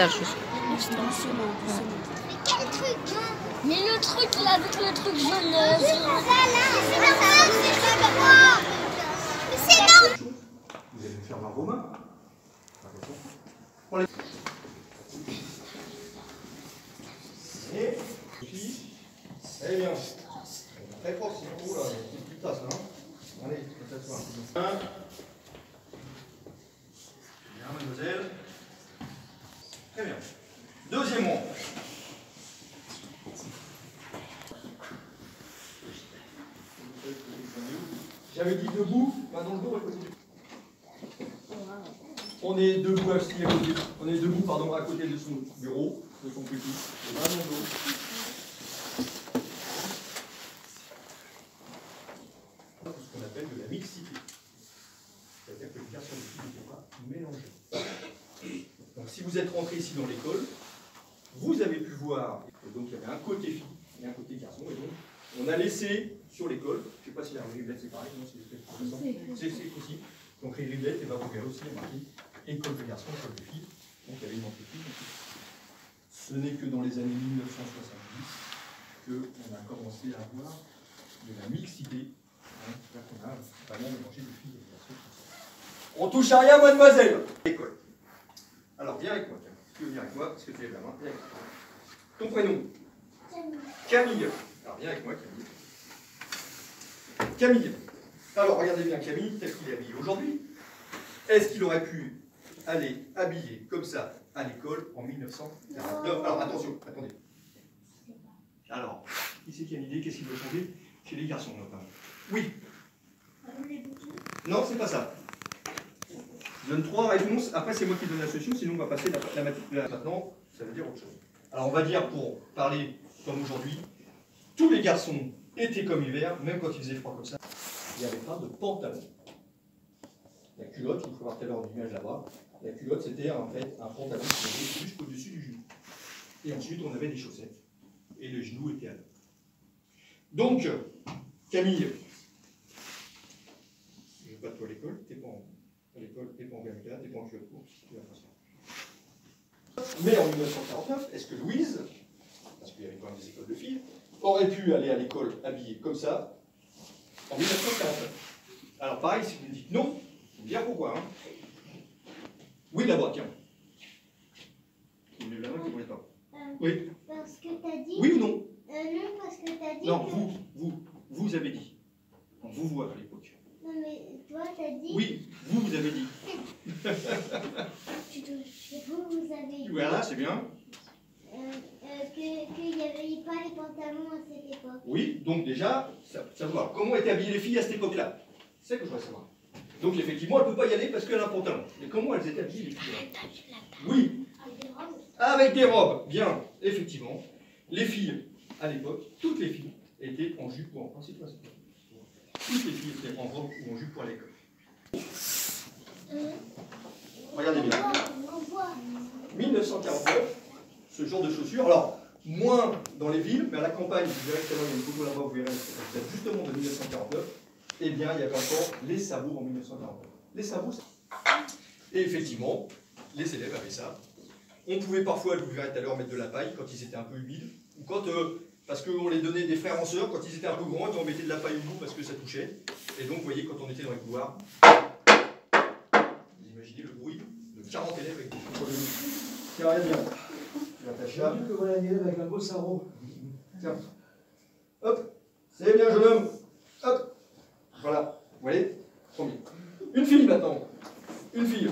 Mais quel truc? Mais le truc là, avec le truc jaune. C'est là. Vous allez faire vos mains. Et puis, allez bien. Très fort, sinon, là, c'est plus tasse, hein. Allez, ça se voit. Bien, mademoiselle. Très bien. Deuxième rond. J'avais dit debout, maintenant le dos à côté du. On est debout à côté. On est debout, pardon, à côté de son bureau, de son pupitre. Vraiment le dos. Ce qu'on appelle de la mixité. C'est-à-dire que les garçons et les filles ne sont pas mélangés. Donc si vous êtes rentré ici dans l'école, vous avez pu voir, et donc il y avait un côté fille et un côté garçon, et donc on a laissé sur l'école, je ne sais pas si la riblette c'est pareil, non, c'est possible. Donc les riblettes, et ben, vous verrez aussi, il y a marqué école de garçons, école de filles, donc il y avait une entreprise. Ce n'est que dans les années 1970 qu'on a commencé à avoir de la mixité, hein, qu'on a vraiment mélangé de filles et de garçons. On touche à rien, mademoiselle. École. Alors viens avec moi, tiens. Tu veux venir avec moi, parce que tu lèves la main. Viens avec moi. Ton prénom? Camille. Alors viens avec moi, Camille. Camille. Alors regardez bien Camille, tel qu'il est habillé aujourd'hui. Est-ce qu'il aurait pu aller habillé comme ça à l'école en 1949? Alors attention, attendez. Alors, qui c'est qui a une idée? Qu'est-ce qu'il doit changer chez les garçons notamment? Oui. Non, c'est pas ça. Je donne 3 réponses, après c'est moi qui donne la solution, sinon on va passer la maintenant, ça veut dire autre chose. Alors on va dire, pour parler comme aujourd'hui, tous les garçons, été comme hiver, même quand il faisait froid comme ça, il n'y avait pas de pantalon. La culotte, il faut voir tout à l'heure l'image là-bas, la culotte c'était en fait un pantalon qui était jusqu'au-dessus du genou. Et ensuite on avait des chaussettes, et le genou était à l'eau. Donc, Camille, je ne vais pas de toi à l'école, t'es pas à l'école, t'es pas en Bermuda, t'es pas en culotte courte, tu vas faire ça. Mais en 1949, est-ce que Louise, parce qu'il y avait quand même des écoles de filles, aurait pu aller à l'école habillée comme ça en 1949? Alors pareil, si vous me dites non, vous me dire pourquoi. Hein. Oui, là-bas, tiens. Vous levez la main qui ne voulez pas. Oui. Parce que t'as dit. Oui ou non? Non, parce que t'as dit. Non, que... vous avez dit. Vous à l'époque. Non, mais toi, t'as dit. Oui, vous avez dit. Vous avez dit. Voilà, c'est bien. Qu'il n'y avait pas les pantalons à cette époque. Oui, donc déjà, savoir comment étaient habillées les filles à cette époque-là. C'est ça que je voudrais savoir. Donc effectivement, elle ne peut pas y aller parce qu'elle a un pantalon. Mais comment elles étaient habillées les filles? Oui. Avec des robes. Avec des robes, bien, effectivement. Les filles, à l'époque, toutes les filles étaient en jupe ou en principe. Toutes les filles étaient en robe ou en jupe pour à l'école. Regardez bien. 1949, ce genre de chaussures. Alors, moins dans les villes, mais à la campagne, vous verrez tout à l'heure, il y a une photo là-bas, vous verrez, c'est justement de 1949. Eh bien, il y avait encore les sabots en 1949. Les sabots, et effectivement, les élèves avaient ça. On pouvait parfois, vous verrez tout à l'heure, mettre de la paille quand ils étaient un peu humides, ou quand, parce qu'on les donnait des frères en sœurs, quand ils étaient un peu grands, on mettait de la paille au bout parce que ça touchait. Et donc, vous voyez, quand on était dans les couloirs, vous imaginez le bruit de 40 élèves avec des chaussures de nuit. Tiens, regarde bien. Tu l'attaches là. J'ai vu que voilà une élève avec un beau sarrau. Tiens. Hop. C'est bien, jeune homme. Hop. Voilà. Vous voyez? Premier. Une fille maintenant. Une fille.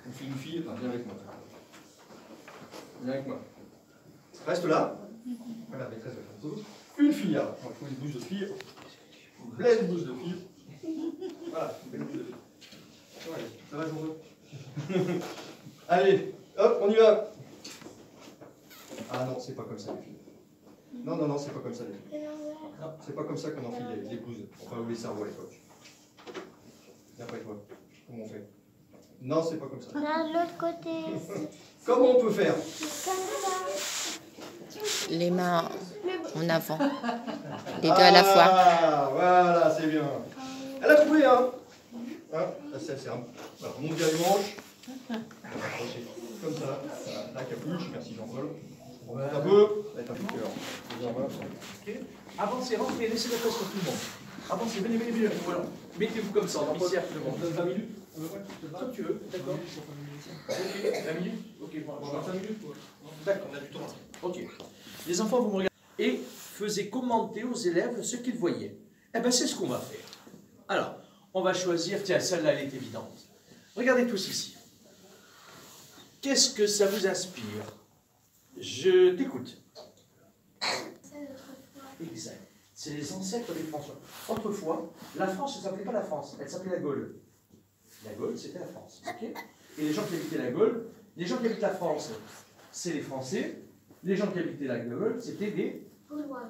Une fille. Enfin, viens avec moi. Viens avec moi. Reste là. Voilà, maîtresse va faire une pause. Une fille, alors. Il faut une blouse de fille. Une belle blouse de fille. Voilà, une belle blouse de fille. Ouais, ça va, Jean-Claude? Allez, hop, on y va. Ah non, c'est pas comme ça, les filles. Non, non, non, c'est pas comme ça, les filles. Non, c'est pas comme ça qu'on enfile les blouses. Enfin, ou les cerveaux à l'époque. D'après toi, comment on fait? Non, c'est pas comme ça. De l'autre côté. Comment on peut faire? Comme ça. Les mains en avant. Les deux à la fois. Ah, voilà, c'est bien. Elle a trouvé, hein, ça, c'est un... Voilà, on monte bien les manches. On va accrocher. comme ça. Voilà, la capuche, merci Jean-Paul. On va un peu, mettre un peu de cœur. Ok. Avancez, rentrez, laissez la place pour tout le monde. Avancez, venez, venez, venez. Voilà. Mettez-vous comme ça, en demi-cercle, le monde. 20 minutes Comme tu veux, d'accord. Ok, 20 minutes. Ok, bon, 5 minutes. D'accord, on a du temps. Ok. Les enfants, vous me regardez et faisiez commenter aux élèves ce qu'ils voyaient. Eh bien, c'est ce qu'on va faire. Alors, on va choisir, tiens, celle-là, elle est évidente. Regardez tous ici. Qu'est-ce que ça vous inspire? Je t'écoute. Exact. C'est les ancêtres des Français. Autrefois, la France ne s'appelait pas la France, elle s'appelait la Gaule. La Gaule, c'était la France. Okay, et les gens qui habitaient la Gaule, les gens qui habitent la France, c'est les Français. Les gens qui habitaient la Gaule, c'était des Gaulois.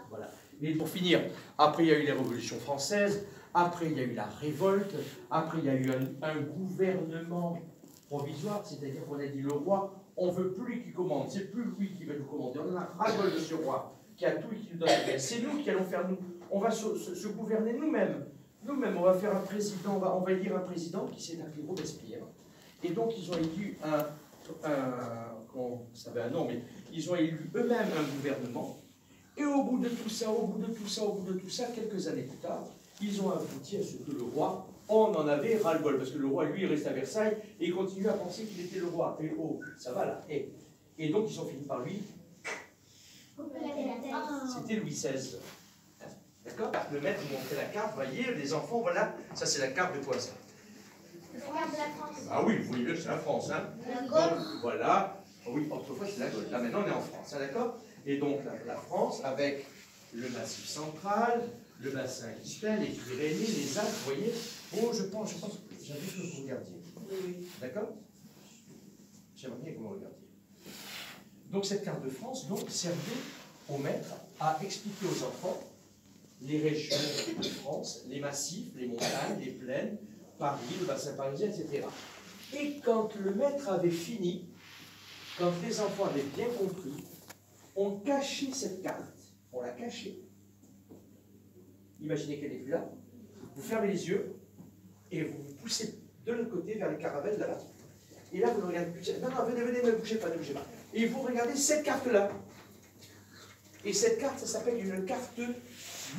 Voilà. Et pour finir, après il y a eu la Révolution française, après il y a eu la révolte, après il y a eu un gouvernement provisoire, c'est-à-dire qu'on a dit le roi, on ne veut plus qu'il commande, c'est plus lui qui va nous commander, on en a ras-le-bol de ce roi qui a tout et qui nous donne la. C'est nous qui allons faire, on va se gouverner nous-mêmes. Nous-mêmes, on va faire un président, on va élire un président qui s'est appelé Robespierre. Et donc ils ont élu ça avait un nom, mais ils ont élu eux-mêmes un gouvernement. Et au bout de tout ça, quelques années plus tard, ils ont abouti à ce que le roi, on en avait ras-le-bol, parce que le roi, lui, il reste à Versailles, et il continue à penser qu'il était le roi. Et oh, ça va là. Et donc, ils ont fini par lui. C'était Louis XVI. D'accord? Le maître vous montrait la carte, voyez, les enfants, voilà, ça c'est la carte de quoi ça? La carte de la France. Ah oui, vous voyez bien que c'est la France, hein? La Gaule. Donc, voilà. Ah oui, autrefois c'est la Gaule. Là maintenant on est en France, hein, d'accord? Et donc la France avec le Massif central, le bassin Kistel, les Pyrénées, les Alpes, vous voyez? Oh, je pense que j'avais que vous regardiez. Oui. D'accord? J'aimerais bien que vous me regardiez. Donc cette carte de France donc, servait au maître à expliquer aux enfants les régions de France, les massifs, les montagnes, les plaines, Paris, le bassin parisien, etc. Et quand le maître avait fini, quand les enfants avaient bien compris, on cachait cette carte. On la cachait. Imaginez qu'elle n'est plus là. Vous fermez les yeux et vous vous poussez de l'autre côté vers les caravelles là-bas. Et là, vous ne regardez plus. Non, non, venez, venez, ne bougez pas, ne bougez pas. Et vous regardez cette carte-là. Et cette carte, ça s'appelle une carte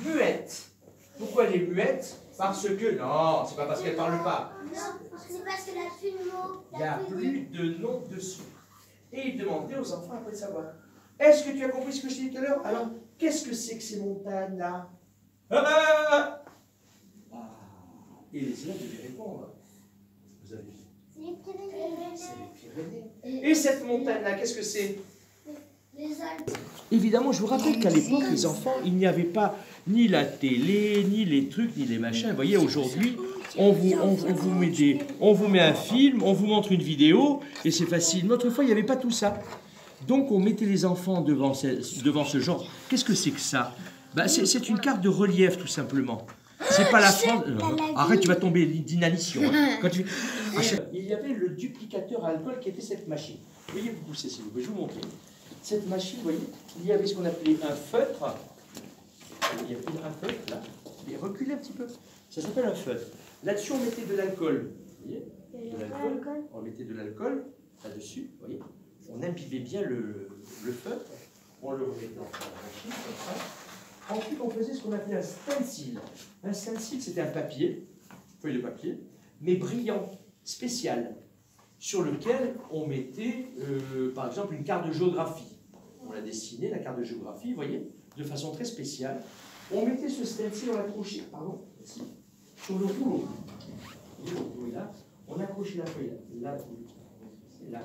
muette. Pourquoi elle est muette? Parce que, non, c'est pas parce qu'elle ne parle pas. Non, c'est parce que la plus de mots. Il n'y a plus de nom dessus. Et il demandait aux enfants après de savoir. Est-ce que tu as compris ce que je t'ai dit tout à l'heure? Alors, qu'est-ce que c'est que ces montagnes-là? Et les élèves devaient répondre. Vous avez vu? C'est les Pyrénées. C'est les Pyrénées. Et cette montagne-là, qu'est-ce que c'est? Les Alpes. Évidemment, je vous rappelle qu'à l'époque, les enfants, il n'y avait pas ni la télé, ni les trucs, ni les machins. Vous voyez, aujourd'hui, on vous met un film, on vous montre une vidéo, et c'est facile. Mais autrefois, il n'y avait pas tout ça. Donc, on mettait les enfants devant ce genre. Qu'est-ce que c'est que ça? Ben, c'est une carte de relief, tout simplement. C'est pas la France. Arrête, tu vas tomber d'inanition. Hein. Quand tu... Il y avait le duplicateur à alcool qui était cette machine. Veuillez vous pousser, s'il vous plaît, je vais vous montrer. Cette machine, vous voyez, il y avait ce qu'on appelait un feutre. Il y avait un feutre là. Et reculez un petit peu. Ça s'appelle un feutre. Là-dessus, on mettait de l'alcool. Vous voyez? De l'alcool. On mettait de l'alcool là-dessus. Vous voyez? On imbibait bien le feutre. On le remettait dans la machine comme ça. Ensuite, on faisait ce qu'on appelait un stencil. Un stencil, c'était un papier, feuille de papier, mais brillant, spécial, sur lequel on mettait, par exemple, une carte de géographie. On l'a dessinée, la carte de géographie, vous voyez, de façon très spéciale. On mettait ce stencil, on l'accrochait, pardon, ici, sur le rouleau. Le rouleau est là, on accrochait la feuille là, là,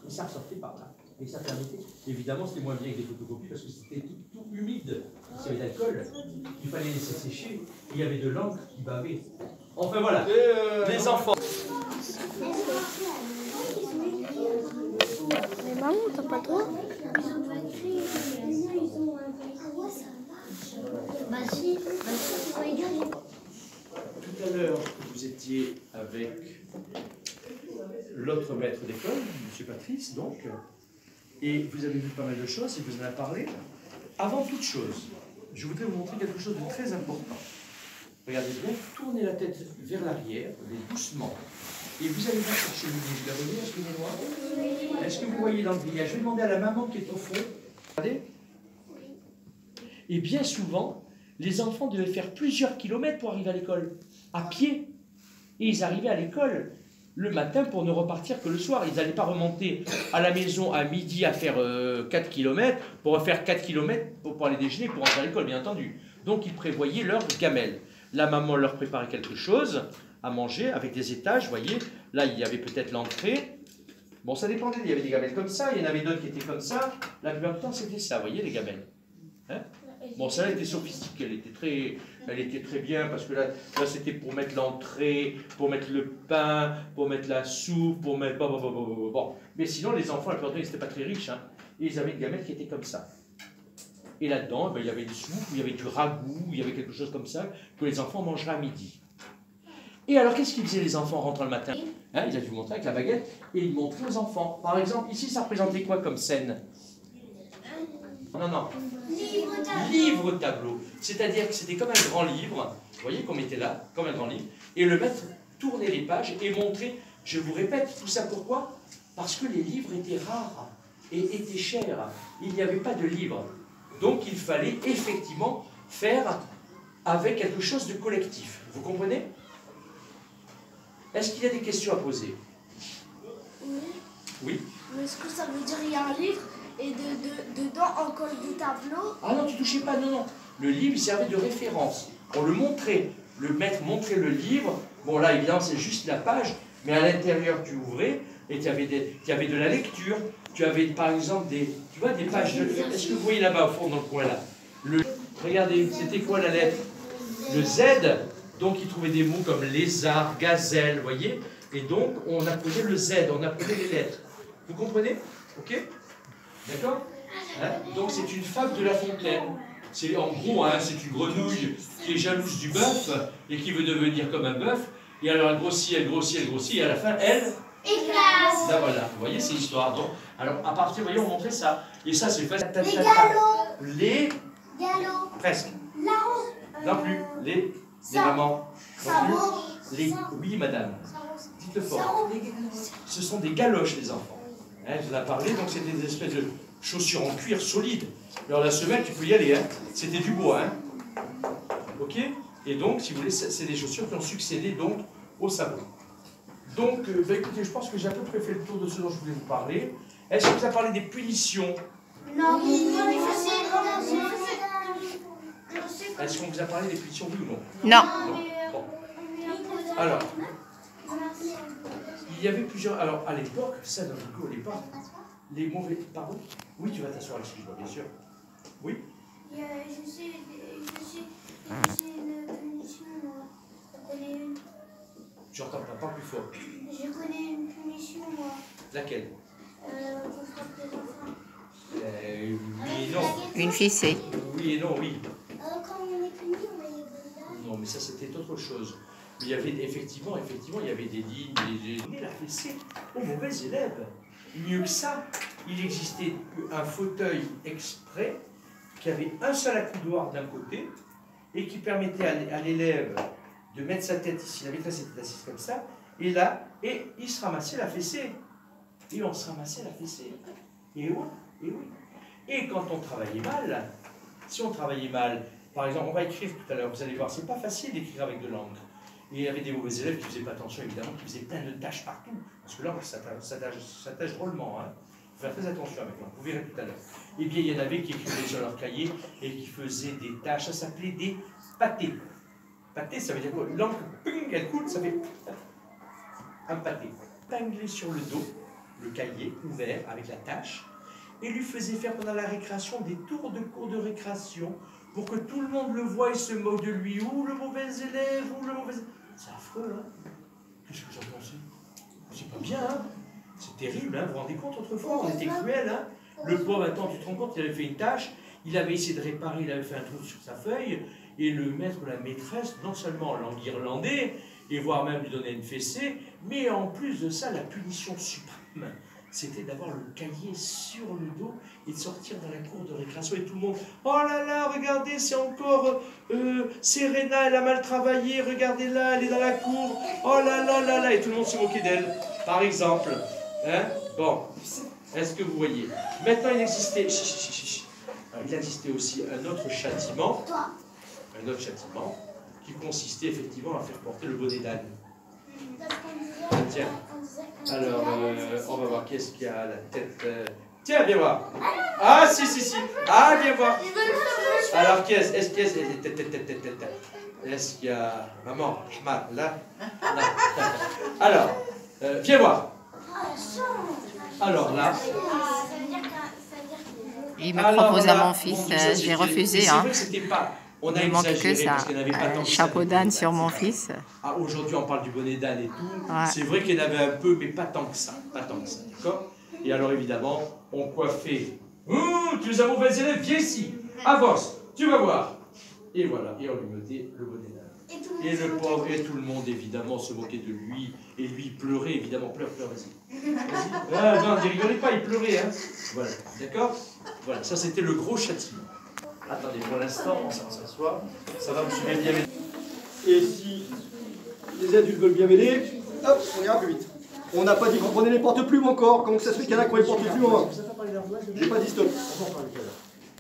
et ça ressortait par là. Et ça permettait, évidemment, c'était moins bien que des photocopies parce que c'était tout humide. Il y avait de l'alcool, il fallait laisser sécher, et il y avait de l'encre qui bavait. Enfin voilà, les enfants. Mais maman, t'as pas trop? Bah si, ils sont égalés. Tout à l'heure, vous étiez avec l'autre maître d'école, M. Patrice, donc, et vous avez vu pas mal de choses, et vous en avez parlé. Avant toute chose, je voudrais vous montrer quelque chose de très important. Regardez bien, tournez la tête vers l'arrière, mais doucement. Et vous allez voir cette cheminée. Vous la voyez, la cheminée noire? Est-ce que vous voyez dans le grillage? Je vais demander à la maman qui est au fond. Regardez. Et bien souvent, les enfants devaient faire plusieurs kilomètres pour arriver à l'école, à pied. Et ils arrivaient à l'école le matin pour ne repartir que le soir. Ils n'allaient pas remonter à la maison à midi à faire 4 km pour faire 4 km pour aller déjeuner, pour rentrer à l'école, bien entendu. Donc ils prévoyaient leur gamelle. La maman leur préparait quelque chose à manger avec des étages, vous voyez. Là, il y avait peut-être l'entrée. Bon, ça dépendait. Il y avait des gamelles comme ça, il y en avait d'autres qui étaient comme ça. La plupart du temps, c'était ça, vous voyez, les gamelles. Hein? Bon, celle-là était sophistiquée, elle était très bien, parce que là c'était pour mettre l'entrée, pour mettre le pain, pour mettre la soupe, pour mettre... Bon. Mais sinon, les enfants, la plupart du temps, ils n'étaient pas très riches, hein, et ils avaient une gamelle qui était comme ça. Et là-dedans, ben, il y avait une soupe, il y avait du ragoût, il y avait quelque chose comme ça, que les enfants mangeraient à midi. Et alors, qu'est-ce qu'ils faisaient les enfants en rentrant le matin? Hein, ils avaient dû montrer avec la baguette, et ils montraient aux enfants. Par exemple, ici, ça représentait quoi comme scène? Non. Livre tableau. C'est-à-dire que c'était comme un grand livre, vous voyez qu'on mettait là, comme un grand livre, et le maître tournait les pages et montrait, je vous répète, tout ça pourquoi? Parce que les livres étaient rares et étaient chers. Il n'y avait pas de livres. Donc il fallait effectivement faire avec quelque chose de collectif. Vous comprenez? Est-ce qu'il y a des questions à poser? Oui. Mais est-ce que ça veut dire qu'il y a un livre et dedans on colle des tableaux? Ah non, tu touchais pas, non. Le livre, il servait de référence. On le montrait. Le maître montrait le livre. Bon, là, évidemment, c'est juste la page, mais à l'intérieur, tu ouvrais et tu avais de la lecture. Tu avais, par exemple, des pages de... Est-ce que vous voyez là-bas, au fond, dans le coin, là? Regardez, c'était quoi la lettre? Le Z. Donc, il trouvait des mots comme lézard, gazelle, vous voyez? Et donc, on apprenait le Z, on apprenait les lettres. Vous comprenez? Ok? D'accord? Hein? Donc, c'est une fable de La Fontaine. C'est en gros, hein, c'est une grenouille qui est jalouse du bœuf et qui veut devenir comme un bœuf. Et alors, elle grossit, et à la fin, elle éclate. Là, voilà. Vous voyez, c'est l'histoire. Donc, alors, à partir, vous voyez, on montrait ça. Et ça, c'est facile. Les galops. Les Galops. presque. La Non plus. Les mamans. Sarreau. Oui, madame. Dites-le fort. Ce sont des galoches, les enfants. Hein, je vous en ai parlé, donc c'était des espèces de chaussures en cuir solides. Alors la semelle, tu peux y aller, hein. C'était du bois, hein. Ok? Et donc, si vous voulez, c'est des chaussures qui ont succédé donc au sabot. Donc, bah, écoutez, je pense que j'ai à peu près fait le tour de ce dont je voulais vous parler. Est-ce que vous avez parlé des punitions? Non. Est-ce qu'on vous a parlé des punitions, oui ou non? Non. Bon. Alors, il y avait plusieurs... Alors, à l'époque, ça, dans le coup, à l'époque, les mauvais... Pardon? Oui, tu vas t'asseoir ici, je vois, bien sûr. Oui? Je sais une punition, moi. Je connais une. Tu entends pas, parle plus fort. Je connais une punition, moi. Laquelle? Pour frapper les enfants. Oui et non. Une fessée. Oui et non, oui. Quand on est puni, on a les bonnes. Non, mais ça, c'était autre chose. Il y avait effectivement, il y avait des lignes, des... la fessée aux mauvais élèves. Mieux que ça, il existait un fauteuil exprès qui avait un seul accoudoir d'un côté et qui permettait à l'élève de mettre sa tête ici. La maîtresse était assise comme ça, et là, et il se ramassait la fessée. Et on se ramassait la fessée. Et oui, et oui. Et quand on travaillait mal, si on travaillait mal, par exemple, on va écrire tout à l'heure, vous allez voir, c'est pas facile d'écrire avec de l'encre. Et il y avait des mauvais élèves qui ne faisaient pas attention, évidemment, qui faisaient plein de tâches partout. Parce que l'encre, ça tâche drôlement. Hein. Il faut faire très attention avec l'encre, vous verrez tout à l'heure. Eh bien, il y en avait qui écrivaient sur leur cahier et qui faisaient des tâches, ça s'appelait des pâtés. Pâté, ça veut dire quoi? L'encre, elle coule, ça fait un pâté. Pinglé sur le dos, le cahier ouvert avec la tâche, et lui faisait faire pendant la récréation des tours de cours de récréation pour que tout le monde le voie et se moque de lui. Ou le mauvais élève, ou le mauvais élève. C'est affreux, hein? Qu'est-ce que j'en pensais? C'est pas bien, hein? C'est terrible, hein? Vous vous rendez compte, autrefois, on était cruel, hein? Le pauvre, attends, tu te rends compte, il avait fait une tâche, il avait essayé de réparer, il avait fait un trou sur sa feuille, et le maître ou la maîtresse, non seulement l'enguirlandait, et voire même lui donnait une fessée, mais en plus de ça, la punition suprême, c'était d'avoir le cahier sur le dos et de sortir dans la cour de récréation et tout le monde, oh là là, regardez, c'est encore Serena, elle a mal travaillé, regardez là, elle est dans la cour, oh là là là là, et tout le monde se moquait d'elle, par exemple. Hein? Bon, est-ce que vous voyez? Maintenant, il existait, il existait aussi un autre châtiment qui consistait effectivement à faire porter le bonnet d'âne. Tiens, alors, on va voir qu'est-ce qu'il y a à la tête. Tiens, viens voir. Ah, si. Ah, viens voir. Alors, est-ce qu'il y a... Maman, là. Alors, viens voir. Alors, là... Il me propose à mon fils, j'ai refusé. Hein. On a il manque que ça, un chapeau d'âne sur mon fils. Ah, aujourd'hui, on parle du bonnet d'âne et tout. Ouais. C'est vrai qu'il y en avait un peu, mais pas tant que ça. D'accord? Et alors, évidemment, on coiffait. Tu es un mauvais élève, viens ici. Avance, tu vas voir. Et voilà, et on lui mettait le bonnet d'âne. Et le pauvre, et tout le monde, évidemment, se moquait de lui. Et lui, il pleurait, évidemment. Pleure, vas-y. Ah, non, ne rigolez pas, il pleurait. Hein. Voilà, d'accord? Voilà, ça, c'était le gros châtiment. Attendez, pour l'instant, on s'assoit. Ça va, monsieur bien mêler. Et si les adultes veulent bien mêler, hop, on ira plus vite. On n'a pas dit qu'on prenait les porte-plumes encore. Comment ça se fait qu'il y en a qui ont les porte-plumes en main? J'ai pas dit stop.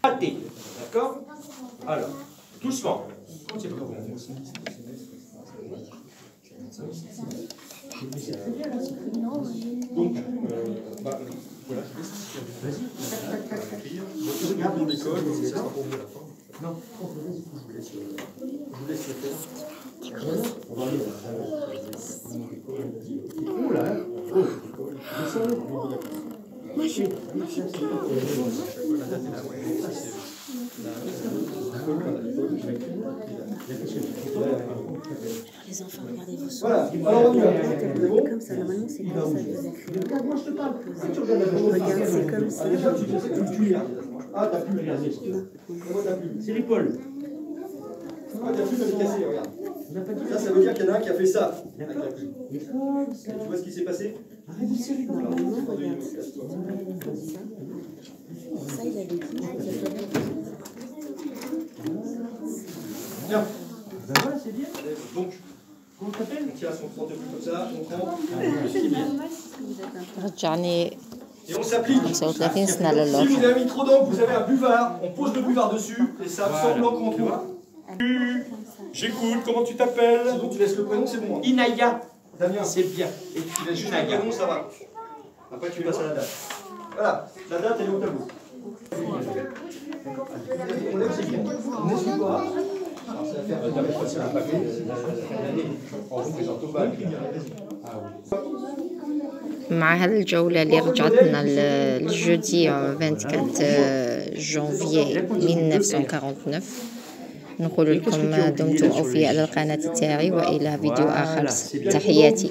Pâté. D'accord? Alors, doucement. Donc, voilà. Vas-y. Tu regardes dans l'école, c'est ça? Non. Je vous laisse le faire. On va aller. Oh là. Moi, je les enfants, regardez-vous. Voilà, alors on y va. Comme ça, normalement, c'est comme ça que vous écrivez. Moi, je te parle. Regarde, c'est comme ça. Ah, t'as plus, regardez. Comment t'as plus? C'est l'épaule. Ah, t'as plus, elle est cassée, regarde. Ça veut dire qu'il y en a un qui a fait ça. Avec la plume. Tu vois ce qui s'est passé? Normalement, regarde. Comme ça. Ça, il avait dit. Bien. Ben voilà, c'est bien. Donc, comment t'appelles? on tire à son porte-plume comme ça, on prend. رجعني Et on s'applique. 35 سنة Si للور. vous avez mis trop d'encre, vous avez un buvard, on pose le buvard dessus et ça absorbe l'encre en toi. J'écoute, comment tu t'appelles? C'est bon, tu laisses le prénom, c'est bon. Hein. Inaya. Damien, C'est bien. et tu laisses juste le prénom, ça va. Après, tu passes à la date. Voilà, la date, elle est au tableau. On lève ses pieds. On n'essuie pas. Alors, ça va faire un papier. En représentant au bac. مع هالجولة اللي رجعتنا الجودي 24 جانفي 1949 نقول لكم دمتم أوفياء للقناة تاعي وإلى فيديو آخر تحياتي